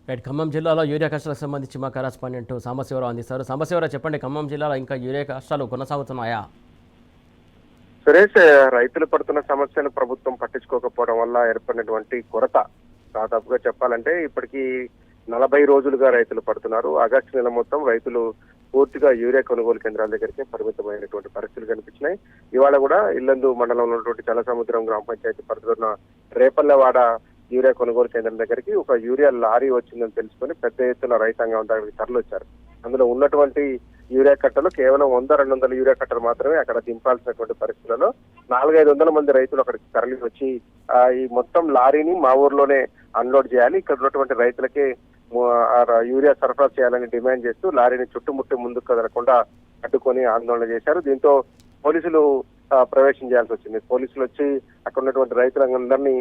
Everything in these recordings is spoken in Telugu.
రైట్. ఖమ్మం జిల్లాలో యూరియా కష్టాలకు సంబంధించి మా కరెస్పాండెంట్ సాంబశివరావు అందిస్తారు. సాంబశివరావు, చెప్పండి, ఖమ్మం జిల్లాలో ఇంకా యూరియా కష్టాలు కొనసాగుతున్నాయా? సురేష్, రైతులు పడుతున్న సమస్యను ప్రభుత్వం పట్టించుకోకపోవడం వల్ల ఏర్పడినటువంటి కొరత దాదాపుగా చెప్పాలంటే ఇప్పటికీ 40 రోజులుగా రైతులు పడుతున్నారు. ఆగస్టు నెల మొత్తం రైతులు పూర్తిగా యూరియా కొనుగోలు కేంద్రాల దగ్గరికి పరిమితమైనటువంటి పరిస్థితులు కనిపించినాయి. ఇవాళ కూడా ఇల్లందు మండలంలో ఉన్నటువంటి జలసముద్రం గ్రామ పంచాయతీ పరిధిలో ఉన్న రేపల్లెవాడ యూరియా కొనుగోలు కేంద్రం దగ్గరికి ఒక యూరియా లారీ వచ్చిందని తెలుసుకొని పెద్ద ఎత్తున రైతాంగం దగ్గరికి తరలివచ్చారు. అందులో ఉన్నటువంటి యూరియా కట్టలు కేవలం 100-200 యూరియా కట్టలు మాత్రమే అక్కడ దింపాల్సినటువంటి పరిస్థితులలో 400-500 మంది రైతులు అక్కడికి తరలి వచ్చి ఈ మొత్తం లారీని మా ఊర్లోనే అన్లోడ్ చేయాలి, ఇక్కడ ఉన్నటువంటి రైతులకే యూరియా సరఫరా చేయాలని డిమాండ్ చేస్తూ లారీని చుట్టుముట్టి ముందుకు కదలకుండా అడ్డుకొని ఆందోళన చేశారు. దీంతో పోలీసులు ప్రవేశం చేయాల్సి వచ్చింది. పోలీసులు వచ్చి అక్కడ ఉన్నటువంటి రైతులందరినీ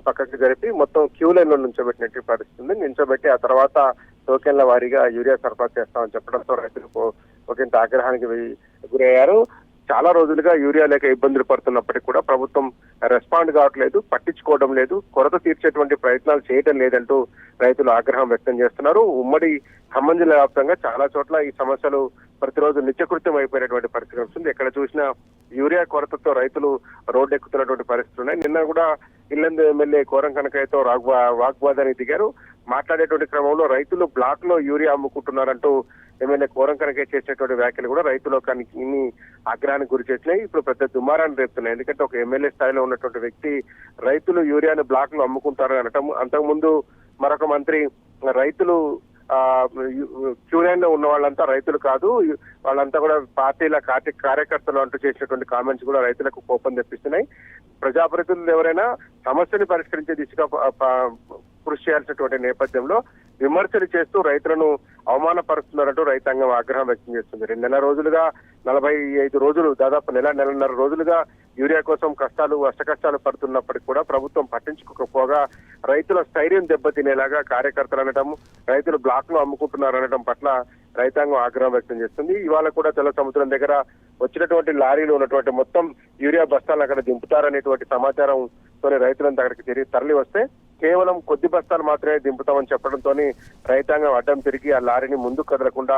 పక్కకి జరిపి మొత్తం క్యూ లైన్ లో నుంచోబెట్టినట్టు పరిస్థితుంది. నించోబెట్టి ఆ తర్వాత టోకెన్ల వారీగా యూరియా సరఫరా చేస్తామని చెప్పడంతో రైతులు ఒకంత ఆగ్రహానికి గురయ్యారు. చాలా రోజులుగా యూరియా లేక ఇబ్బందులు పడుతున్నప్పటికీ కూడా ప్రభుత్వం రెస్పాండ్ కావట్లేదు, పట్టించుకోవడం లేదు, కొరత తీర్చేటువంటి ప్రయత్నాలు చేయడం లేదంటూ రైతులు ఆగ్రహం వ్యక్తం చేస్తున్నారు. ఉమ్మడి ఖమ్మం జిల్లా వ్యాప్తంగా చాలా చోట్ల ఈ సమస్యలు ప్రతిరోజు నిత్యకృత్యం అయిపోయినటువంటి పరిస్థితి వస్తుంది. ఎక్కడ చూసినా యూరియా కొరతతో రైతులు రోడ్డు ఎక్కుతున్నటువంటి పరిస్థితులు ఉన్నాయి. నిన్న కూడా ఇల్లందు ఎమ్మెల్యే కోరం కనకయ్యతో వాగ్వాదానికి దిగారు. మాట్లాడేటువంటి క్రమంలో రైతులు బ్లాక్ లో యూరియా అమ్ముకుంటున్నారంటూ ఎమ్మెల్యే కోరం కనకయ్య చేసినటువంటి వ్యాఖ్యలు కూడా రైతులు ఇన్ని ఆగ్రహానికి గురి చేసినాయి. ఇప్పుడు పెద్ద దుమారాన్ని రేపుతున్నాయి. ఎందుకంటే ఒక ఎమ్మెల్యే స్థాయిలో ఉన్నటువంటి వ్యక్తి రైతులు యూరియాను బ్లాక్ లో అమ్ముకుంటారని అనటం, అంతకుముందు మరొక మంత్రి రైతులు క్యూ లైన్ లో ఉన్న వాళ్ళంతా రైతులు కాదు, వాళ్ళంతా కూడా పార్టీల కార్యకర్తలు అంటూ చేసినటువంటి కామెంట్స్ కూడా రైతులకు కోపం తెప్పిస్తున్నాయి. ప్రజాప్రతినిధులు ఎవరైనా సమస్యని పరిష్కరించే దిశగా కృషి చేయాల్సినటువంటి నేపథ్యంలో విమర్శలు చేస్తూ రైతులను అవమానపరుస్తున్నారంటూ రైతాంగం ఆగ్రహం వ్యక్తం చేస్తుంది. 2 నెలల రోజులుగా 45 రోజులు, దాదాపు నెలన్నర రోజులుగా యూరియా కోసం అష్టకష్టాలు పడుతున్నప్పటికీ కూడా ప్రభుత్వం పట్టించుకోకపోగా రైతుల స్థైర్యం దెబ్బతినేలాగా కార్యకర్తలు అనటం, రైతులు బ్లాక్ లో అమ్ముకుంటున్నారు అనడం పట్ల రైతాంగం ఆగ్రహం వ్యక్తం చేస్తుంది. ఇవాళ కూడా తెల్ల సముద్రం దగ్గర వచ్చినటువంటి లారీలు ఉన్నటువంటి మొత్తం యూరియా బస్తాలను అక్కడ దింపుతారనేటువంటి సమాచారంతో రైతులంతా అక్కడికి తరలి వస్తే కేవలం కొద్ది బస్తాలు మాత్రమే దింపుతామని చెప్పడంతో రైతాంగం అడ్డం తిరిగి ఆ లారీని ముందుకు కదలకుండా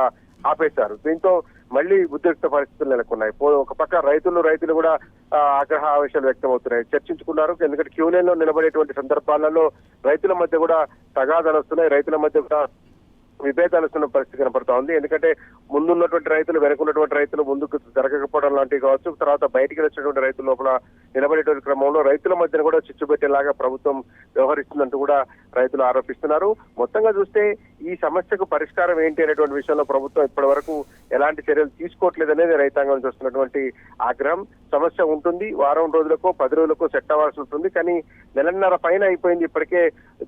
ఆపేశారు. దీంతో మళ్లీ ఉద్రిక్త పరిస్థితులు నెలకొన్నాయి. ఒక పక్క రైతులు కూడా ఆగ్రహ ఆవేశాలు వ్యక్తం అవుతున్నాయి, చర్చించుకున్నారు. ఎందుకంటే క్యూ లైన్ లో నిలబడేటువంటి సందర్భాలలో రైతుల మధ్య కూడా తగాదాలు వస్తున్నాయి, రైతుల మధ్య కూడా విభేదాలు వస్తున్న పరిస్థితి కనపడతా ఉంది. ఎందుకంటే ముందున్నటువంటి రైతులు, వెనుకున్నటువంటి రైతులు ముందుకు జరగకపోవడం లాంటివి కావచ్చు, తర్వాత బయటికి వచ్చినటువంటి రైతుల లోపల నిలబడేటువంటి క్రమంలో రైతుల మధ్యన కూడా చిచ్చు పెట్టేలాగా ప్రభుత్వం వ్యవహరిస్తుందంటూ కూడా రైతులు ఆరోపిస్తున్నారు. మొత్తంగా చూస్తే ఈ సమస్యకు పరిష్కారం ఏంటి అనేటువంటి విషయంలో ప్రభుత్వం ఇప్పటి వరకు ఎలాంటి చర్యలు తీసుకోవట్లేదనేది రైతాంగం చూస్తున్నటువంటి ఆగ్రహం. సమస్య ఉంటుంది, వారం రోజులకో 10 రోజులకో సెట్ అవ్వాల్సి ఉంటుంది, కానీ నెలన్నర పైన అయిపోయింది. ఇప్పటికే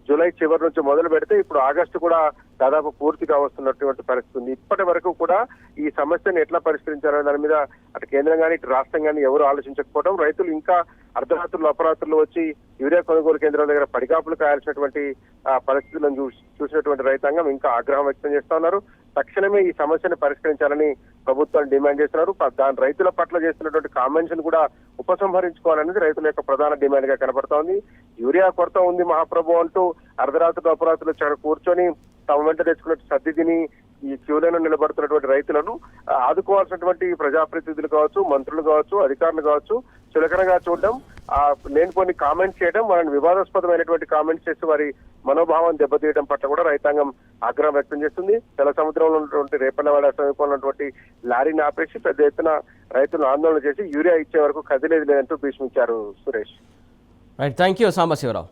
జూలై చివరి నుంచి మొదలు పెడితే ఇప్పుడు ఆగస్టు కూడా దాదాపు పూర్తిగా వస్తున్నటువంటి పరిస్థితి ఉంది. ఇప్పటి వరకు కూడా ఈ సమస్యను ఎట్లా పరిష్కరించాలనే దాని మీద అటు కేంద్రం కానీ ఇటు రాష్ట్రం కానీ ఎవరు ఆలోచించకపోవడం, రైతులు ఇంకా అర్ధరాత్రులు అపరాత్రులు వచ్చి యూరియా కొనుగోలు కేంద్రాల దగ్గర పడిగాపులు కాయాల్సినటువంటి పరిస్థితులను చూసినటువంటి రైతాంగం ఇంకా ఆగ్రహం వ్యక్తం చేస్తా ఉన్నారు. తక్షణమే ఈ సమస్యను పరిష్కరించాలని ప్రభుత్వాన్ని డిమాండ్ చేస్తున్నారు. దాని రైతుల పట్ల చేస్తున్నటువంటి కామెంట్స్ కూడా ఉపసంహరించుకోవాలనేది రైతుల యొక్క ప్రధాన డిమాండ్ గా కనబడతా ఉంది. యూరియా కొరత ఉంది మహాప్రభు అంటూ అర్ధరాత్రులు అపరాత్రులు కూర్చొని తమ వెంట తెచ్చుకున్నట్టు సర్ది తిని ఈ క్యూలను నిలబడుతున్నటువంటి రైతులను ఆదుకోవాల్సినటువంటి ప్రజాప్రతినిధులు కావచ్చు, మంత్రులు కావచ్చు, అధికారులు కావచ్చు చులకనగా చూడడం, లేనిపోని కామెంట్స్ చేయడం, వాళ్ళని వివాదాస్పదమైనటువంటి కామెంట్స్ చేసి వారి మనోభావం దెబ్బతీయడం పట్ల కూడా రైతాంగం ఆగ్రహం వ్యక్తం చేస్తుంది. తెల్ల సముద్రంలో ఉన్నటువంటి రేపల్లెవాడ సమీపంలో ఉన్నటువంటి లారీని ఆపేసి పెద్ద ఎత్తున రైతులు ఆందోళన చేసి యూరియా ఇచ్చే వరకు కదిలేదు లేదంటూ భీష్మించారు. Suresh, right. Thank you Sambasivarao.